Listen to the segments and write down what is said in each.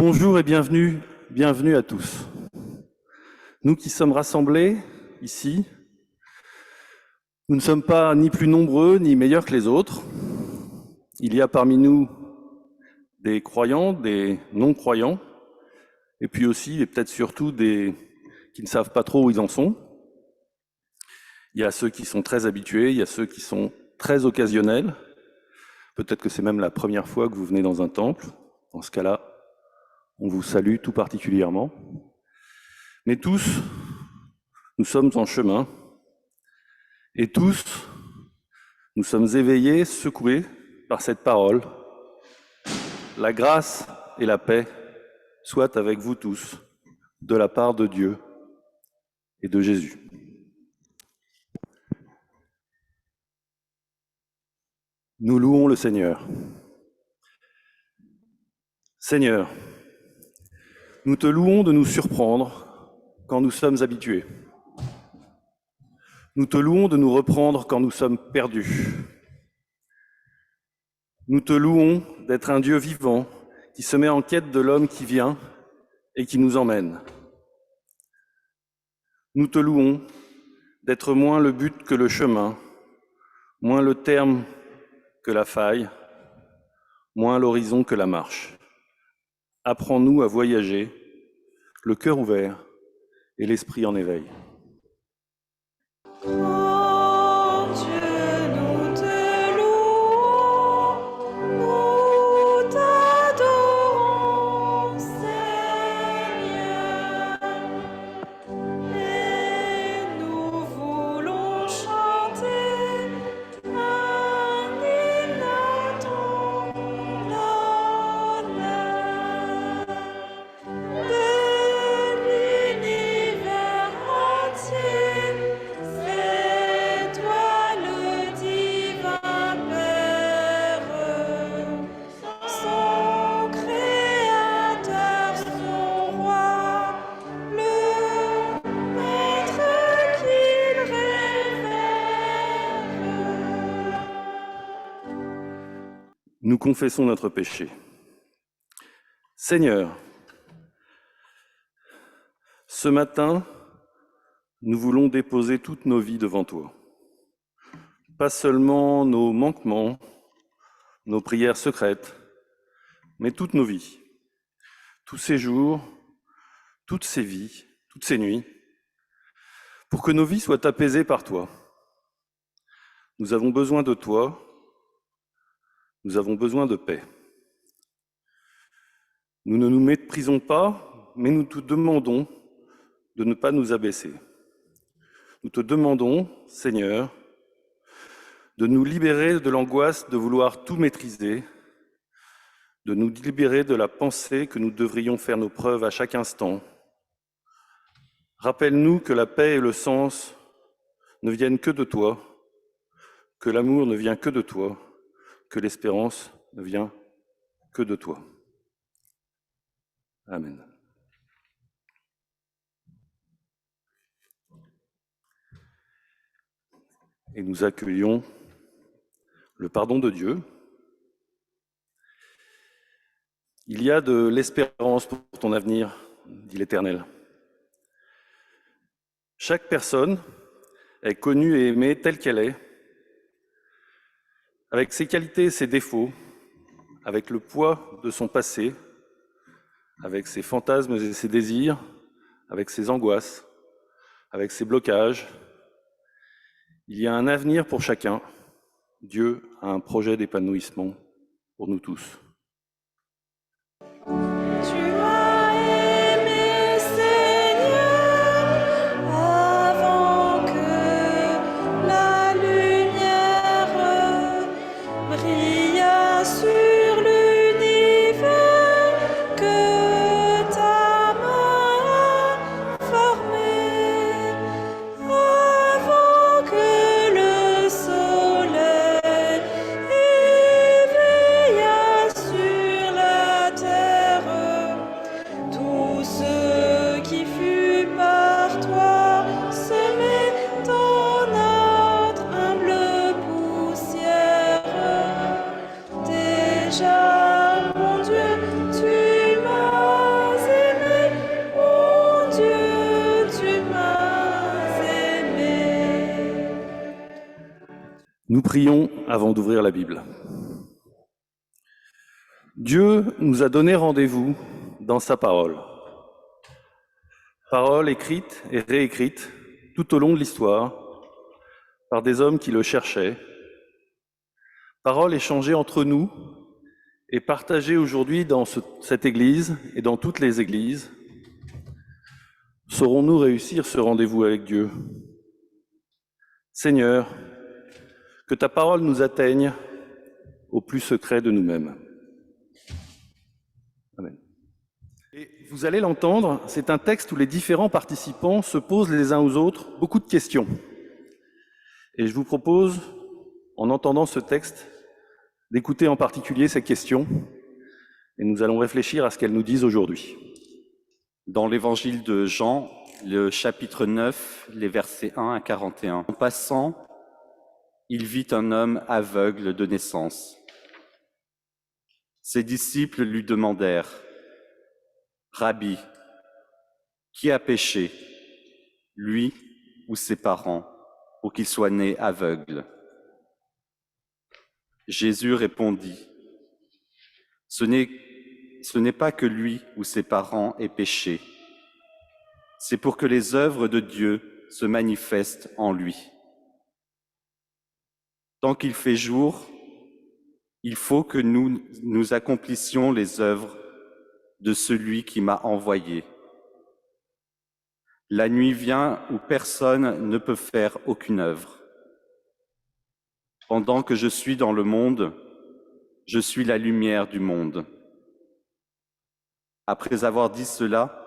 Bonjour et bienvenue à tous. Nous qui sommes rassemblés ici, nous ne sommes pas ni plus nombreux ni meilleurs que les autres. Il y a parmi nous des croyants, des non-croyants, et puis aussi, et peut-être surtout, des qui ne savent pas trop où ils en sont. Il y a ceux qui sont très habitués, il y a ceux qui sont très occasionnels. Peut-être que c'est même la première fois que vous venez dans un temple. Dans ce cas-là, on vous salue tout particulièrement. Mais tous, nous sommes en chemin, et tous, nous sommes éveillés, secoués par cette parole. La grâce et la paix soient avec vous tous, de la part de Dieu et de Jésus. Nous louons le Seigneur. Seigneur, nous te louons de nous surprendre quand nous sommes habitués. Nous te louons de nous reprendre quand nous sommes perdus. Nous te louons d'être un Dieu vivant qui se met en quête de l'homme qui vient et qui nous emmène. Nous te louons d'être moins le but que le chemin, moins le terme que la faille, moins l'horizon que la marche. Apprends-nous à voyager, le cœur ouvert et l'esprit en éveil. Nous confessons notre péché. Seigneur, ce matin, nous voulons déposer toutes nos vies devant toi. Pas seulement nos manquements, nos prières secrètes, mais toutes nos vies, tous ces jours, toutes ces vies, toutes ces nuits, pour que nos vies soient apaisées par toi. Nous avons besoin de toi, nous avons besoin de paix. Nous ne nous méprisons pas, mais nous te demandons de ne pas nous abaisser. Nous te demandons, Seigneur, de nous libérer de l'angoisse de vouloir tout maîtriser, de nous libérer de la pensée que nous devrions faire nos preuves à chaque instant. Rappelle-nous que la paix et le sens ne viennent que de toi, que l'amour ne vient que de toi, que l'espérance ne vient que de toi. Amen. Et nous accueillons le pardon de Dieu. Il y a de l'espérance pour ton avenir, dit l'Éternel. Chaque personne est connue et aimée telle qu'elle est, avec ses qualités et ses défauts, avec le poids de son passé, avec ses fantasmes et ses désirs, avec ses angoisses, avec ses blocages. Il y a un avenir pour chacun. Dieu a un projet d'épanouissement pour nous tous. Nous prions avant d'ouvrir la Bible. Dieu nous a donné rendez-vous dans sa parole. Parole écrite et réécrite tout au long de l'histoire par des hommes qui le cherchaient. Parole échangée entre nous et partagée aujourd'hui dans cette Église et dans toutes les Églises. Saurons-nous réussir ce rendez-vous avec Dieu? Seigneur, que ta parole nous atteigne au plus secret de nous-mêmes. Amen. Et vous allez l'entendre, c'est un texte où les différents participants se posent les uns aux autres beaucoup de questions. Et je vous propose, en entendant ce texte, d'écouter en particulier ces questions, et nous allons réfléchir à ce qu'elles nous disent aujourd'hui. Dans l'évangile de Jean, le chapitre 9, les versets 1 à 41. En passant, il vit un homme aveugle de naissance. Ses disciples lui demandèrent, « Rabbi, qui a péché, lui ou ses parents, pour qu'il soit né aveugle ?» Jésus répondit, « Ce n'est pas que lui ou ses parents aient péché, c'est pour que les œuvres de Dieu se manifestent en lui. Tant qu'il fait jour, il faut que nous accomplissions les œuvres de celui qui m'a envoyé. La nuit vient où personne ne peut faire aucune œuvre. Pendant que je suis dans le monde, je suis la lumière du monde. » Après avoir dit cela,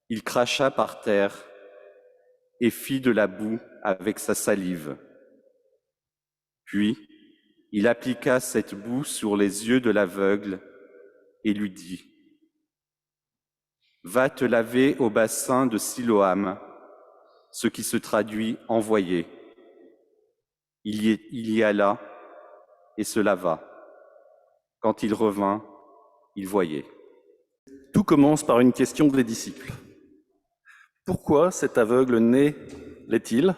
il cracha par terre et fit de la boue avec sa salive. Puis, il appliqua cette boue sur les yeux de l'aveugle et lui dit, « Va te laver au bassin de Siloam, ce qui se traduit « envoyé ». Il y alla et se lava. Quand il revint, il voyait. Tout commence par une question des disciples. Pourquoi cet aveugle né l'est-il?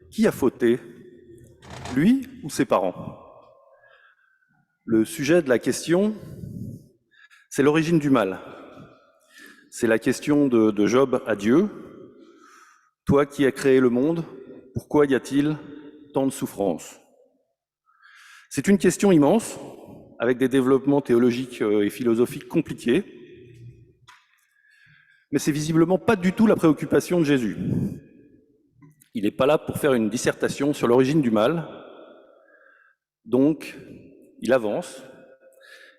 Qui a fauté? Lui ou ses parents? Le sujet de la question, c'est l'origine du mal. C'est la question de Job à Dieu. Toi qui as créé le monde, pourquoi y a-t-il tant de souffrances? C'est une question immense, avec des développements théologiques et philosophiques compliqués, mais c'est visiblement pas du tout la préoccupation de Jésus. Il n'est pas là pour faire une dissertation sur l'origine du mal, donc il avance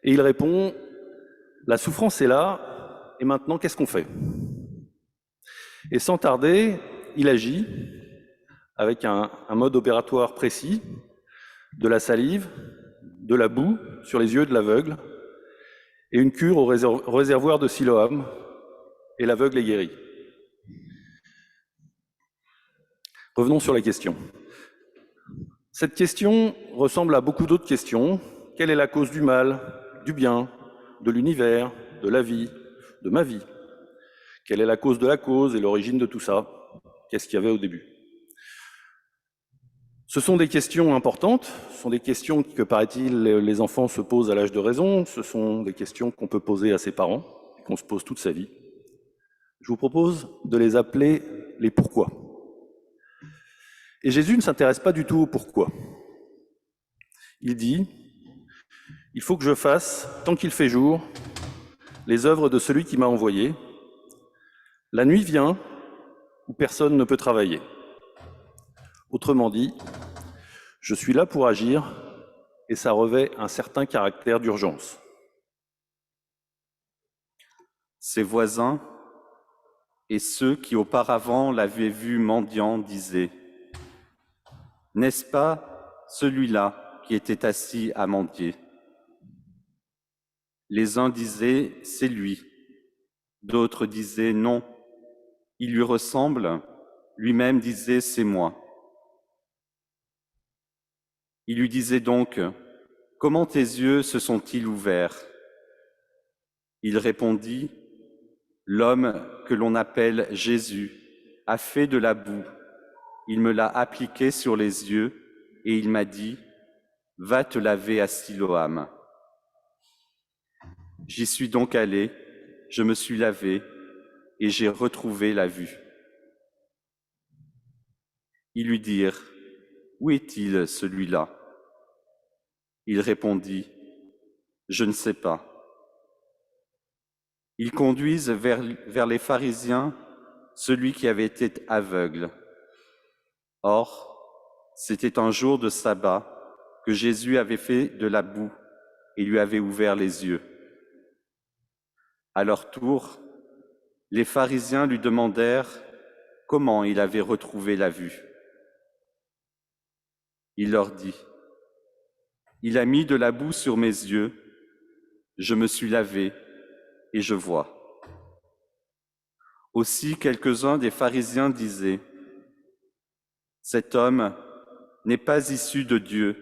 et il répond « La souffrance est là, et maintenant qu'est-ce qu'on fait ?» Et sans tarder, il agit avec un mode opératoire précis, de la salive, de la boue sur les yeux de l'aveugle et une cure au réservoir de Siloam, et l'aveugle est guéri. Revenons sur la question. Cette question ressemble à beaucoup d'autres questions. Quelle est la cause du mal, du bien, de l'univers, de la vie, de ma vie? Quelle est la cause de la cause et l'origine de tout ça? Qu'est-ce qu'il y avait au début? Ce sont des questions importantes, ce sont des questions que, paraît-il, les enfants se posent à l'âge de raison, ce sont des questions qu'on peut poser à ses parents, et qu'on se pose toute sa vie. Je vous propose de les appeler les pourquoi. Et Jésus ne s'intéresse pas du tout au pourquoi. Il dit, il faut que je fasse, tant qu'il fait jour, les œuvres de celui qui m'a envoyé. La nuit vient où personne ne peut travailler. Autrement dit, je suis là pour agir et ça revêt un certain caractère d'urgence. Ses voisins et ceux qui auparavant l'avaient vu mendiant disaient, « N'est-ce pas celui-là qui était assis à mendier ?» Les uns disaient, « C'est lui ». D'autres disaient, « Non, il lui ressemble ». Lui-même disait, « C'est moi ». Il lui disait donc, « Comment tes yeux se sont-ils ouverts ?» Il répondit, « L'homme que l'on appelle Jésus a fait de la boue. Il me l'a appliqué sur les yeux et il m'a dit, « Va te laver à Siloam. » J'y suis donc allé, je me suis lavé, et j'ai retrouvé la vue. Ils lui dirent, « Où est-il, celui-là » Il répondit, « Je ne sais pas. » Ils conduisent vers les pharisiens celui qui avait été aveugle. Or, c'était un jour de sabbat que Jésus avait fait de la boue et lui avait ouvert les yeux. À leur tour, les pharisiens lui demandèrent comment il avait retrouvé la vue. Il leur dit, « Il a mis de la boue sur mes yeux, je me suis lavé et je vois. » Aussi quelques-uns des pharisiens disaient, « Cet homme n'est pas issu de Dieu,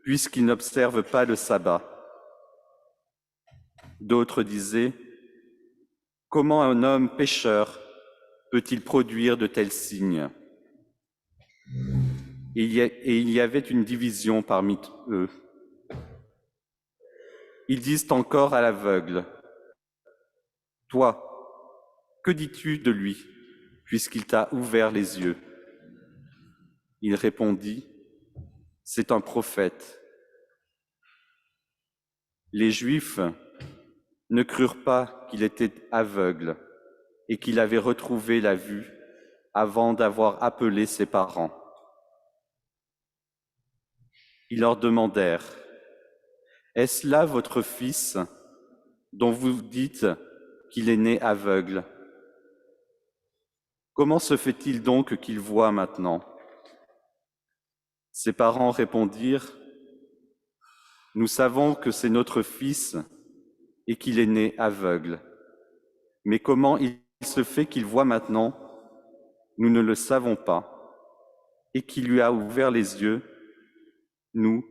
puisqu'il n'observe pas le sabbat. » D'autres disaient, « Comment un homme pécheur peut-il produire de tels signes ?» Et il y avait une division parmi eux. Ils disent encore à l'aveugle, « Toi, que dis-tu de lui, puisqu'il t'a ouvert les yeux ?» Il répondit, « C'est un prophète. » Les Juifs ne crurent pas qu'il était aveugle et qu'il avait retrouvé la vue avant d'avoir appelé ses parents. Ils leur demandèrent, « Est-ce là votre fils dont vous dites qu'il est né aveugle? Comment se fait-il donc qu'il voit maintenant ?» Ses parents répondirent, « Nous savons que c'est notre fils et qu'il est né aveugle. Mais comment il se fait qu'il voit maintenant? Nous ne le savons pas. Et qui lui a ouvert les yeux? Nous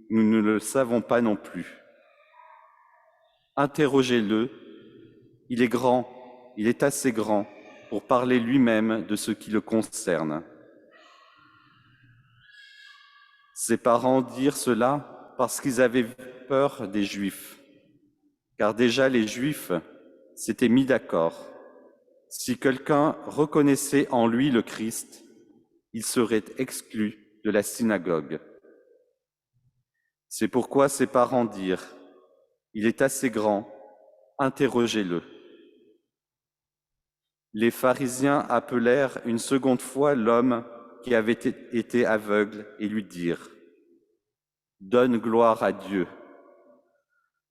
ne le savons pas non plus. Interrogez-le, il est grand, il est assez grand pour parler lui-même de ce qui le concerne. » Ses parents dirent cela parce qu'ils avaient peur des Juifs, car déjà les Juifs s'étaient mis d'accord. Si quelqu'un reconnaissait en lui le Christ, il serait exclu de la synagogue. C'est pourquoi ses parents dirent, « Il est assez grand, interrogez-le. » Les pharisiens appelèrent une seconde fois l'homme qui avait été aveugle et lui dirent, « Donne gloire à Dieu.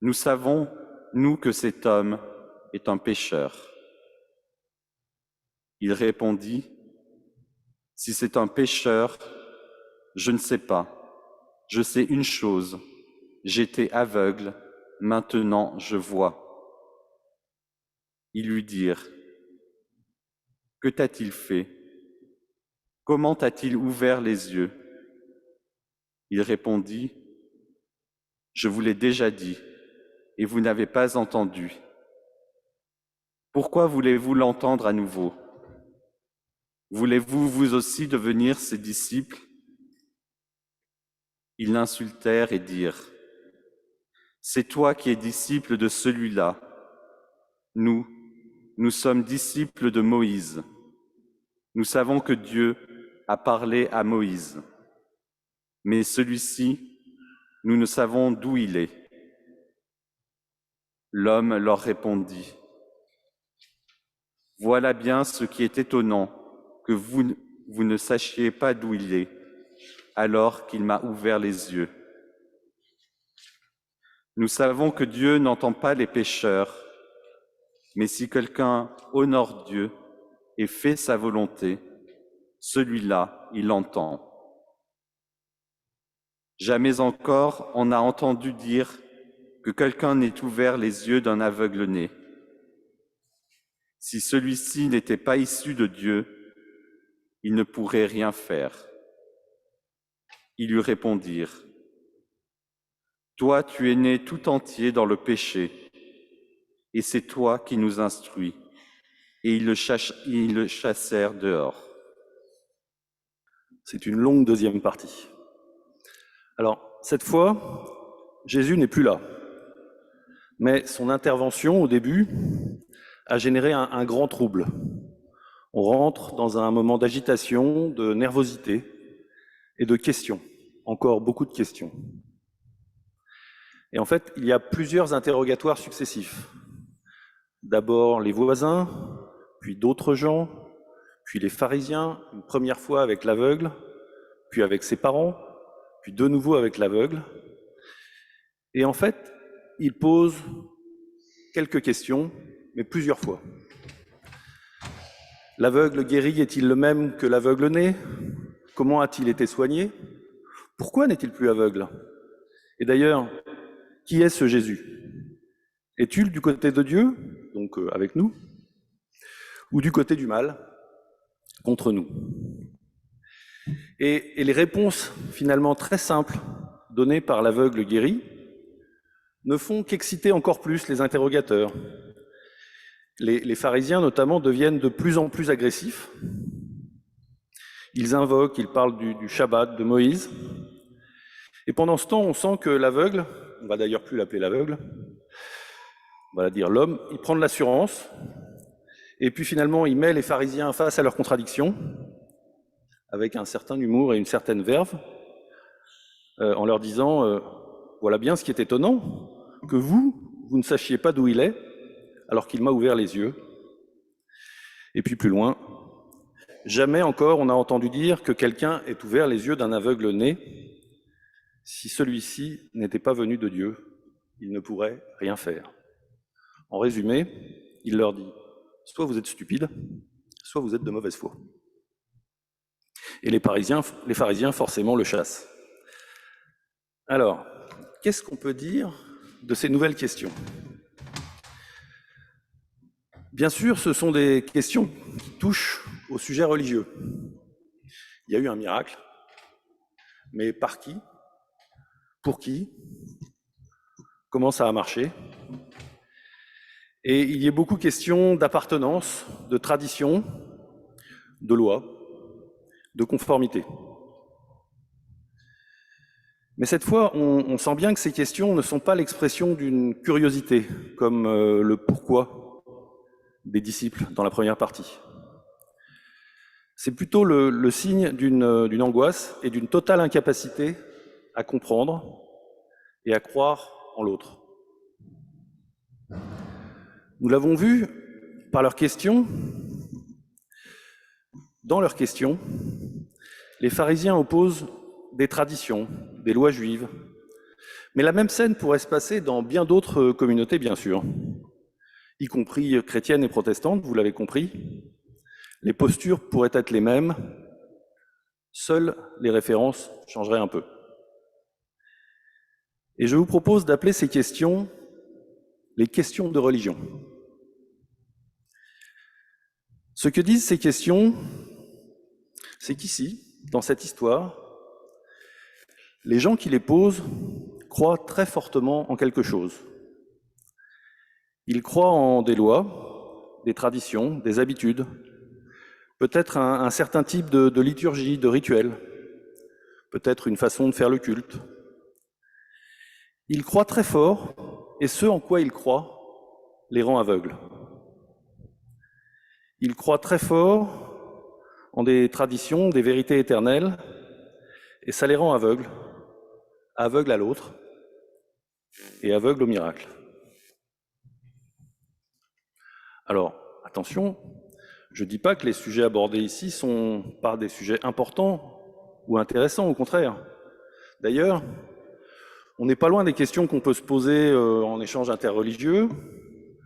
Nous savons, nous, que cet homme est un pécheur. » Il répondit, « Si c'est un pécheur, je ne sais pas. Je sais une chose, j'étais aveugle, maintenant je vois. » Ils lui dirent, « Que t'a-t-il fait? Comment t'a-t-il ouvert les yeux ?» Il répondit, « Je vous l'ai déjà dit, et vous n'avez pas entendu. Pourquoi voulez-vous l'entendre à nouveau? Voulez-vous vous aussi devenir ses disciples ?» Ils l'insultèrent et dirent, « C'est toi qui es disciple de celui-là. Nous sommes disciples de Moïse. Nous savons que Dieu a parlé à Moïse. Mais celui-ci, nous ne savons d'où il est. » L'homme leur répondit, « Voilà bien ce qui est étonnant, que vous ne sachiez pas d'où il est, alors qu'il m'a ouvert les yeux. Nous savons que Dieu n'entend pas les pécheurs, mais si quelqu'un honore Dieu et fait sa volonté, celui-là, il l'entend. Jamais encore on n'a entendu dire que quelqu'un n'ait ouvert les yeux d'un aveugle-né. Si celui-ci n'était pas issu de Dieu, il ne pourrait rien faire. » Ils lui répondirent, « Toi, tu es né tout entier dans le péché, et c'est toi qui nous instruis. » Et ils le chassèrent dehors. C'est une longue deuxième partie. Alors, cette fois, Jésus n'est plus là. Mais son intervention, au début, a généré un grand trouble. On rentre dans un moment d'agitation, de nervosité et de questions. Encore beaucoup de questions. Et en fait, il y a plusieurs interrogatoires successifs. D'abord les voisins, puis d'autres gens, puis les pharisiens, une première fois avec l'aveugle, puis avec ses parents, puis de nouveau avec l'aveugle. Et en fait, il pose quelques questions, mais plusieurs fois. L'aveugle guéri est-il le même que l'aveugle né? Comment a-t-il été soigné? Pourquoi n'est-il plus aveugle? Et d'ailleurs, qui est ce Jésus? Est-il du côté de Dieu, donc avec nous, ou du côté du mal, contre nous? Et les réponses finalement très simples données par l'aveugle guéri ne font qu'exciter encore plus les interrogateurs. Les pharisiens notamment deviennent de plus en plus agressifs. Ils invoquent, ils parlent du Shabbat, de Moïse. Et pendant ce temps, on sent que l'aveugle, on va d'ailleurs plus l'appeler l'aveugle, on va dire l'homme, il prend de l'assurance, et puis finalement il met les pharisiens face à leurs contradictions, avec un certain humour et une certaine verve, en leur disant voilà bien ce qui est étonnant, que vous ne sachiez pas d'où il est, alors qu'il m'a ouvert les yeux. Et puis plus loin, jamais encore on a entendu dire que quelqu'un ait ouvert les yeux d'un aveugle né. Si celui-ci n'était pas venu de Dieu, il ne pourrait rien faire. En résumé, il leur dit, soit vous êtes stupides, soit vous êtes de mauvaise foi. Et les pharisiens forcément le chassent. Alors, qu'est-ce qu'on peut dire de ces nouvelles questions? Bien sûr, ce sont des questions qui touchent au sujet religieux. Il y a eu un miracle, mais par qui? Pour qui? Comment ça a marché? Et il y a beaucoup de questions d'appartenance, de tradition, de loi, de conformité. Mais cette fois, on sent bien que ces questions ne sont pas l'expression d'une curiosité, comme le pourquoi des disciples dans la première partie. C'est plutôt le signe d'une angoisse et d'une totale incapacité à comprendre et à croire en l'autre. Nous l'avons vu par leurs questions. Dans leurs questions, les pharisiens opposent des traditions, des lois juives. Mais la même scène pourrait se passer dans bien d'autres communautés, bien sûr, y compris chrétiennes et protestantes, vous l'avez compris. Les postures pourraient être les mêmes, seules les références changeraient un peu. Et je vous propose d'appeler ces questions les questions de religion. Ce que disent ces questions, c'est qu'ici, dans cette histoire, les gens qui les posent croient très fortement en quelque chose. Ils croient en des lois, des traditions, des habitudes, peut-être un certain type de liturgie, de rituel, peut-être une façon de faire le culte. Ils croient très fort, et ce en quoi ils croient les rend aveugles. Ils croient très fort en des traditions, des vérités éternelles, et ça les rend aveugles, aveugles à l'autre et aveugles au miracle. Alors, attention, je ne dis pas que les sujets abordés ici sont pas des sujets importants ou intéressants, au contraire. D'ailleurs, on n'est pas loin des questions qu'on peut se poser en échange interreligieux,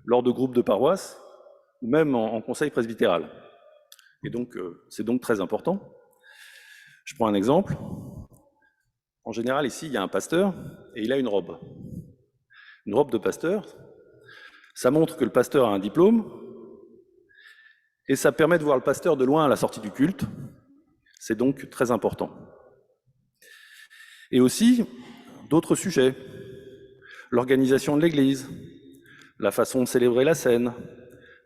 lors de groupes de paroisse, ou même en conseil presbytéral. Et donc, c'est donc très important. Je prends un exemple. En général, ici, il y a un pasteur et il a une robe. Une robe de pasteur, ça montre que le pasteur a un diplôme et ça permet de voir le pasteur de loin à la sortie du culte. C'est donc très important. Et aussi, d'autres sujets. L'organisation de l'Église, la façon de célébrer la scène,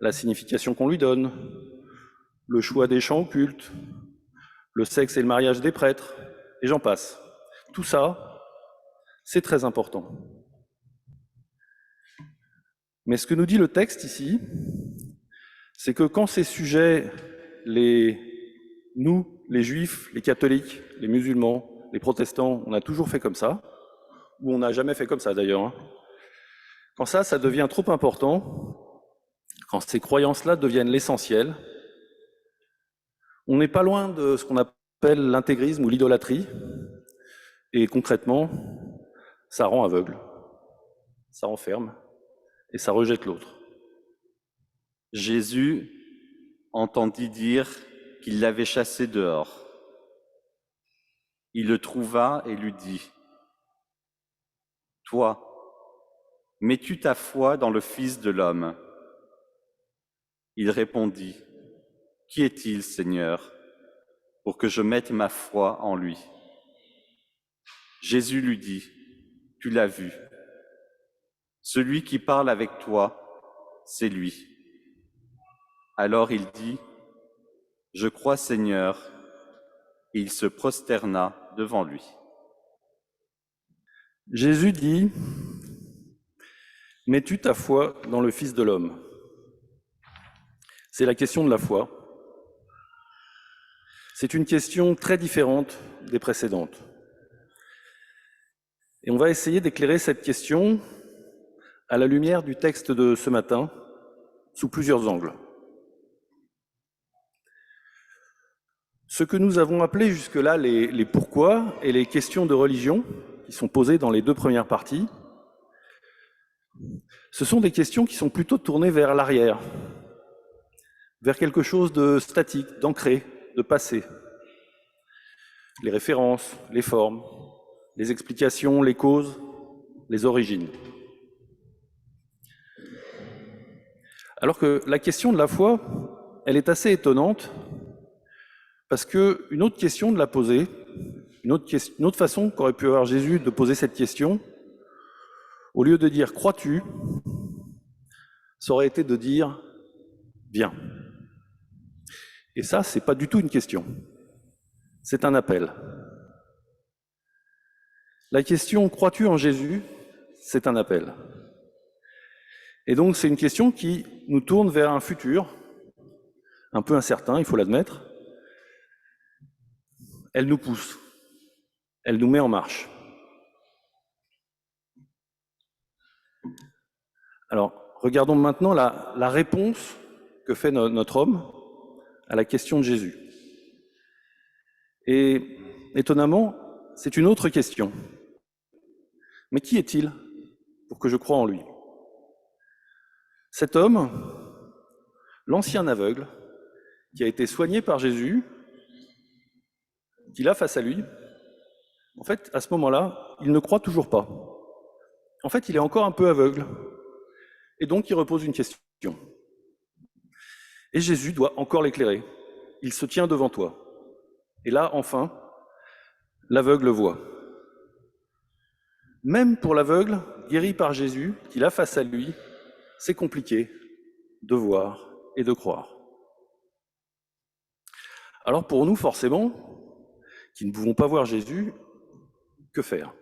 la signification qu'on lui donne, le choix des chants au culte, le sexe et le mariage des prêtres, et j'en passe. Tout ça, C'est très important. Mais ce que nous dit le texte ici, c'est que quand ces sujets, nous, les juifs, les catholiques, les musulmans, les protestants, on a toujours fait comme ça, ou on n'a jamais fait comme ça d'ailleurs, hein. Quand ça devient trop important, quand ces croyances-là deviennent l'essentiel, on n'est pas loin de ce qu'on appelle l'intégrisme ou l'idolâtrie, et concrètement, ça rend aveugle, ça enferme, et ça rejette l'autre. Jésus entendit dire qu'il l'avait chassé dehors. Il le trouva et lui dit, « Toi, mets-tu ta foi dans le Fils de l'homme ?» Il répondit, « Qui est-il, Seigneur, pour que je mette ma foi en lui ?» Jésus lui dit, « Tu l'as vu. Celui qui parle avec toi, c'est lui. » Alors il dit, « Je crois, Seigneur. » Et il se prosterna devant lui. Jésus dit, « Mets-tu ta foi dans le Fils de l'homme ?» C'est la question de la foi. C'est une question très différente des précédentes. Et on va essayer d'éclairer cette question à la lumière du texte de ce matin, sous plusieurs angles. Ce que nous avons appelé jusque-là les pourquoi et les questions de religion, qui sont posées dans les deux premières parties, ce sont des questions qui sont plutôt tournées vers l'arrière, vers quelque chose de statique, d'ancré, de passé. Les références, les formes, les explications, les causes, les origines. Alors que la question de la foi, elle est assez étonnante, parce qu'une autre question de la poser, une autre façon qu'aurait pu avoir Jésus de poser cette question, au lieu de dire « crois-tu ?», ça aurait été de dire « viens ». Et ça, c'est pas du tout une question, c'est un appel. La question « crois-tu en Jésus ?», c'est un appel. Et donc c'est une question qui nous tourne vers un futur, un peu incertain, il faut l'admettre. Elle nous pousse, elle nous met en marche. Alors, regardons maintenant la réponse que fait notre homme à la question de Jésus. Et étonnamment, c'est une autre question. Mais qui est-il pour que je croie en lui ? Cet homme, l'ancien aveugle, qui a été soigné par Jésus, qu'il a face à lui, en fait, à ce moment-là, il ne croit toujours pas. En fait, il est encore un peu aveugle. Et donc, il repose une question. Et Jésus doit encore l'éclairer. Il se tient devant toi. Et là, enfin, l'aveugle voit. Même pour l'aveugle, guéri par Jésus, qu'il a face à lui, c'est compliqué de voir et de croire. Alors pour nous, forcément, qui ne pouvons pas voir Jésus, que faire ?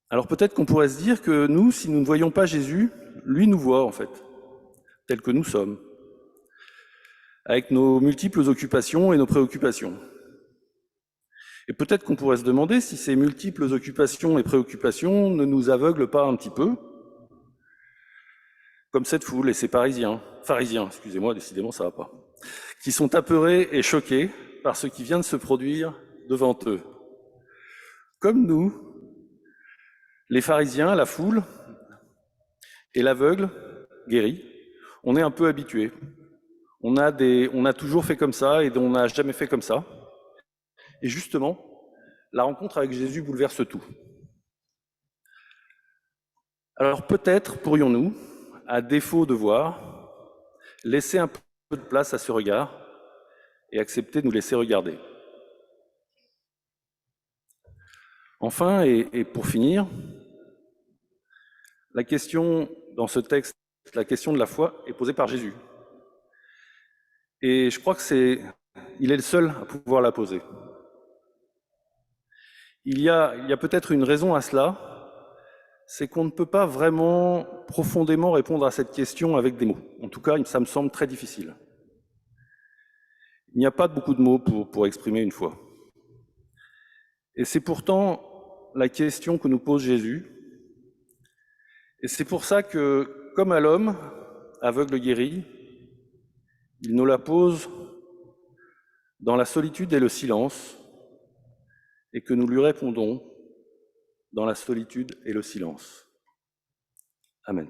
Alors peut-être qu'on pourrait se dire que nous, si nous ne voyons pas Jésus, lui nous voit en fait, tels que nous sommes, avec nos multiples occupations et nos préoccupations. Et peut-être qu'on pourrait se demander si ces multiples occupations et préoccupations ne nous aveuglent pas un petit peu, comme cette foule et ces pharisiens, excusez-moi, décidément ça va pas, qui sont apeurés et choqués par ce qui vient de se produire devant eux. Comme nous, les pharisiens, la foule et l'aveugle guéri, on est un peu habitués. On a toujours fait comme ça et on n'a jamais fait comme ça. Et justement, la rencontre avec Jésus bouleverse tout. Alors peut-être pourrions-nous, à défaut de voir, laisser un peu de place à ce regard et accepter de nous laisser regarder. Enfin, et pour finir, la question dans ce texte, la question de la foi est posée par Jésus. Et je crois qu'il est le seul à pouvoir la poser. il y a peut-être une raison à cela, c'est qu'on ne peut pas vraiment profondément répondre à cette question avec des mots. En tout cas, ça me semble très difficile. Il n'y a pas beaucoup de mots pour exprimer une foi. Et c'est pourtant la question que nous pose Jésus. Et c'est pour ça que, comme à l'homme, aveugle guéri, il nous la pose dans la solitude et le silence, et que nous lui répondons dans la solitude et le silence. Amen.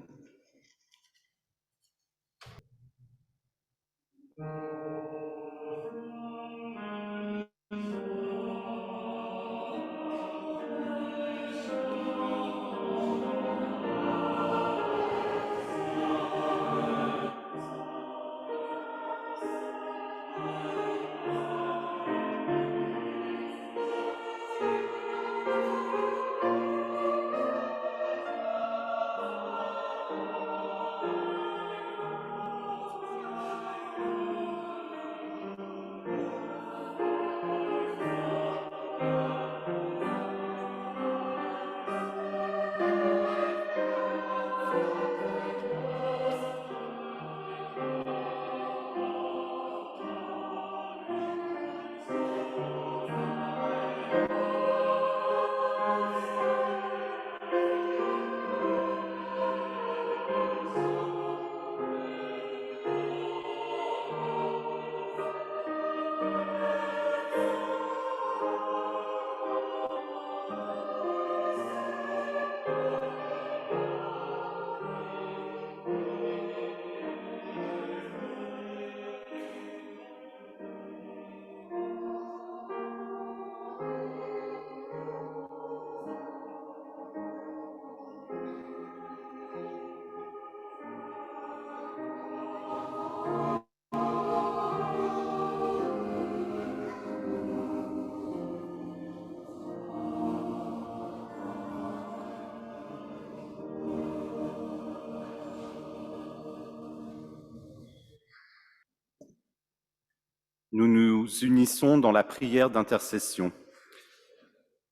Nous nous unissons dans la prière d'intercession.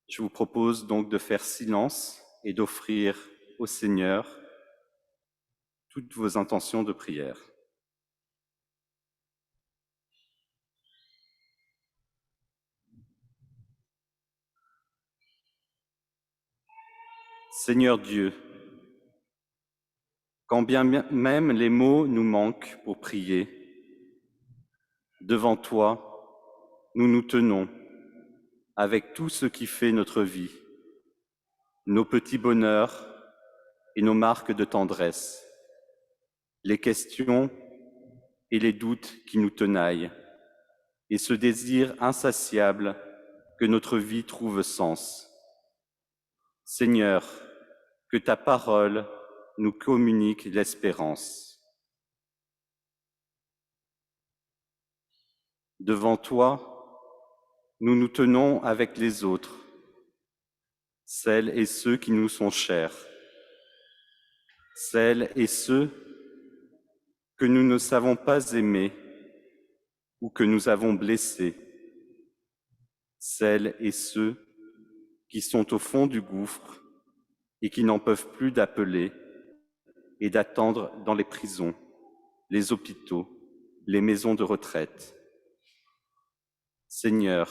Je vous propose donc de faire silence et d'offrir au Seigneur toutes vos intentions de prière. Seigneur Dieu, quand bien même les mots nous manquent pour prier, devant toi, nous nous tenons avec tout ce qui fait notre vie, nos petits bonheurs et nos marques de tendresse, les questions et les doutes qui nous tenaillent, et ce désir insatiable que notre vie trouve sens. Seigneur, que ta parole nous communique l'espérance. Devant toi, nous nous tenons avec les autres, celles et ceux qui nous sont chers, celles et ceux que nous ne savons pas aimer ou que nous avons blessés, celles et ceux qui sont au fond du gouffre et qui n'en peuvent plus d'appeler et d'attendre dans les prisons, les hôpitaux, les maisons de retraite. Seigneur,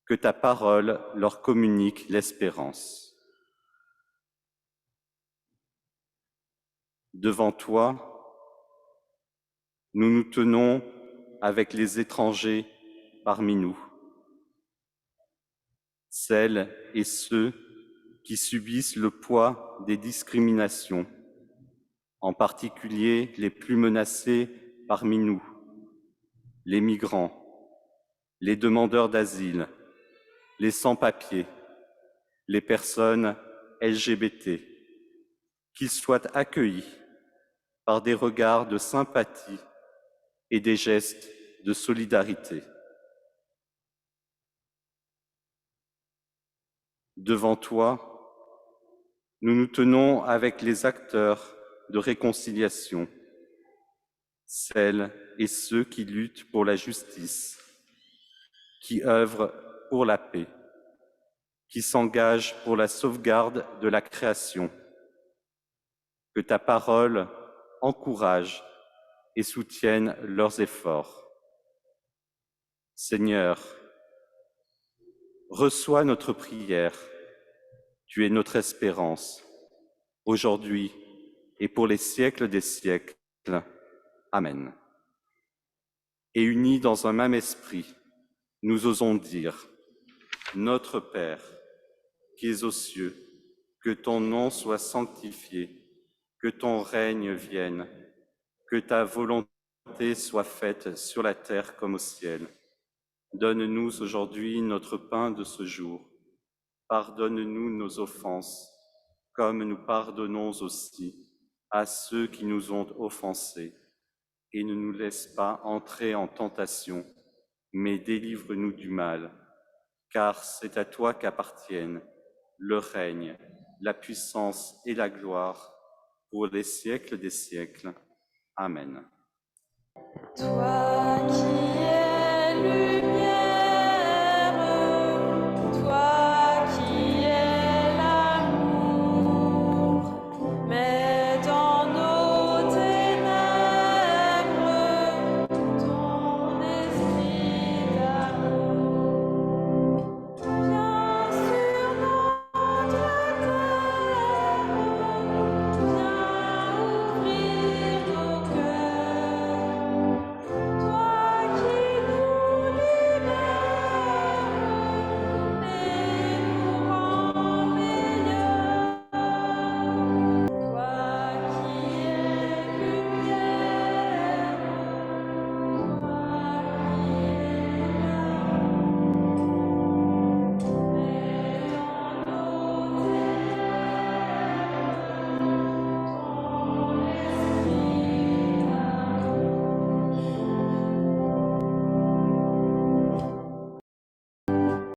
que ta parole leur communique l'espérance. Devant toi, nous nous tenons avec les étrangers parmi nous, celles et ceux qui subissent le poids des discriminations, en particulier les plus menacés parmi nous, les migrants, les demandeurs d'asile, les sans-papiers, les personnes LGBT, qu'ils soient accueillis par des regards de sympathie et des gestes de solidarité. Devant toi, nous nous tenons avec les acteurs de réconciliation, celles et ceux qui luttent pour la justice, qui œuvrent pour la paix, qui s'engagent pour la sauvegarde de la création. Que ta parole encourage et soutienne leurs efforts. Seigneur, reçois notre prière. Tu es notre espérance, aujourd'hui et pour les siècles des siècles. Amen. Et unis dans un même esprit, nous osons dire, Notre Père, qui es aux cieux, que ton nom soit sanctifié, que ton règne vienne, que ta volonté soit faite sur la terre comme au ciel. Donne-nous aujourd'hui notre pain de ce jour. Pardonne-nous nos offenses, comme nous pardonnons aussi à ceux qui nous ont offensés. Et ne nous laisse pas entrer en tentation, mais délivre-nous du mal, car c'est à toi qu'appartiennent le règne, la puissance et la gloire pour les siècles des siècles. Amen. Toi